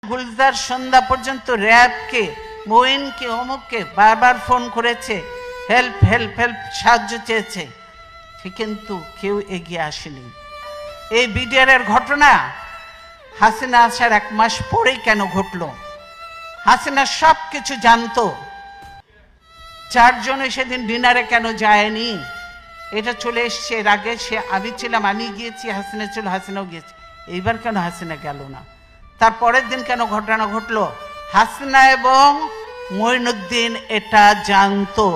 গুলজার সন্ধ্যা পর্যন্ত র্যাবকে, মঈনকে, অমুককে বারবার ফোন করেছে, হেল্প হেল্প হেল্প, সাহায্য চেয়েছে, কিন্তু কেউ এগিয়ে আসেনি। এই বিডিআরের ঘটনা হাসিনা আসার 1 মাস পরেই কেন ঘটলো? হাসিনা সব কিছু জানতো। 4 জনে সেদিন ডিনারে কেন যায়নি? এটা চলে এসছে। এর আগে আমি ছিলাম, আমি গিয়েছি, হাসিনা ছিল, হাসিনাও গিয়েছে। এইবার কেন হাসিনা গেল না? তার পরের দিন কেন ঘটনা ঘটলো? হাসিনা এবং মঈনুদ্দিন এটা জানতো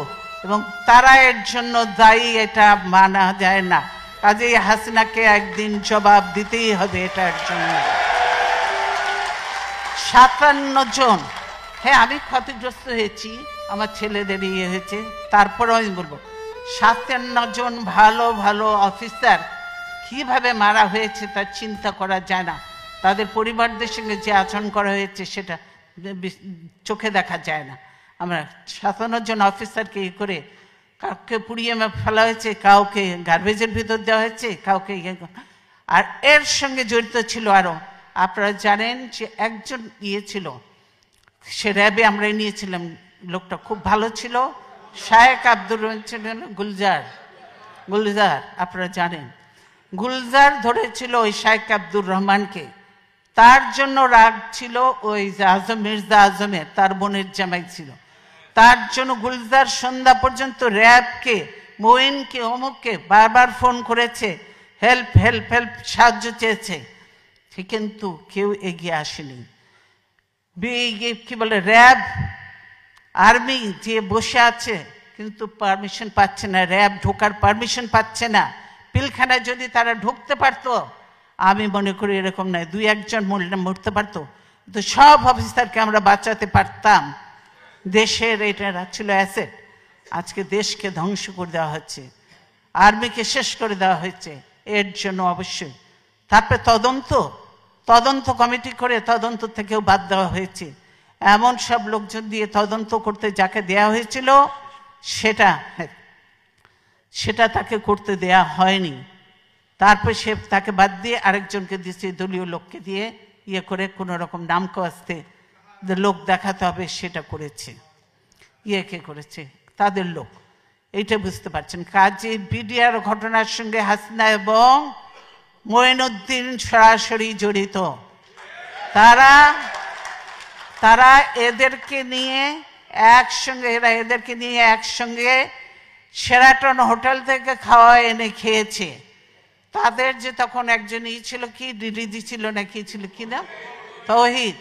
এবং তারা এর জন্য দায়ী, এটা মানা যায় না। কাজেই হাসিনাকে একদিন জবাব দিতেই হবে এটার জন্য। 57 জন, হ্যাঁ আমি ক্ষতিগ্রস্ত হয়েছি, আমার ছেলেদের ইয়ে হয়েছে, তারপরেও আমি বলবো 57 জন ভালো ভালো অফিসার কিভাবে মারা হয়েছে তা চিন্তা করা যায় না। তাদের পরিবারদের সঙ্গে যে আচরণ করা হয়েছে সেটা চোখে দেখা যায় না। আমরা 57 জন অফিসারকে ই করে কাউকে পুড়িয়ে ফেলা হয়েছে, কাউকে গার্বেজের ভিতর দেওয়া হয়েছে, কাউকে আর এর সঙ্গে জড়িত ছিল আরো। আপনারা জানেন যে একজন ইয়ে ছিল, সে র্যাবে আমরা নিয়েছিলাম, লোকটা খুব ভালো ছিল, শায়েক আব্দুর রহমান ছিলেন, গুলজার আপনারা জানেন। গুলজার ধরেছিল ওই শায়েক আব্দুর রহমানকে, তার জন্য রাগ ছিল ওই আজম, মির্জা আজমের, তার বোনের জামাই ছিল। তার জন্য গুলজার সন্ধ্যা পর্যন্ত র্যাবকে, মঈনকে, অমুককে বারবার ফোন করেছে, হেল্প হেল্প হেল্প, সাহায্য চেয়েছে, কিন্তু কেউ এগিয়ে আসেনি। কি বলে, র্যাব আর্মি যে বসে আছে কিন্তু পারমিশন পাচ্ছে না, র্যাব ঢোকার পারমিশন পাচ্ছে না। পিলখানায় যদি তারা ঢুকতে পারতো, আমি মনে করি এরকম নয়, 2-1 জন মরতে পারতো, কিন্তু সব অফিসারকে আমরা বাঁচাতে পারতাম। দেশের এটা ছিল অ্যাসেট। আজকে দেশকে ধ্বংস করে দেওয়া হচ্ছে, আর্মিকে শেষ করে দেওয়া হয়েছে। এর জন্য অবশ্যই তারপরে তদন্ত কমিটি করে তদন্ত থেকেও বাদ দেওয়া হয়েছে। এমন সব লোকজন দিয়ে তদন্ত করতে যাকে দেয়া হয়েছিল সেটা তাকে করতে দেয়া হয়নি। তারপর সে তাকে বাদ দিয়ে আরেকজনকে দিয়েছে, দলীয় লোককে দিয়ে ইয়ে করে কোনো রকম নাম কাস্তে লোক দেখাতে হবে, সেটা করেছে। কে করেছে? তাদের লোক। এইটা বুঝতে পারছেন। কাজে বিডিআর ঘটনার সঙ্গে হাসিনা এবং মঈনুদ্দিন সরাসরি জড়িত। তারা এদেরকে নিয়ে একসঙ্গে শেরাটন হোটেল থেকে খাওয়া এনে খেয়েছে। তাদের যে তখন একজন ছিল, কি দিদি ছিল না কি ছিল, কি নাম, তৌহিদ,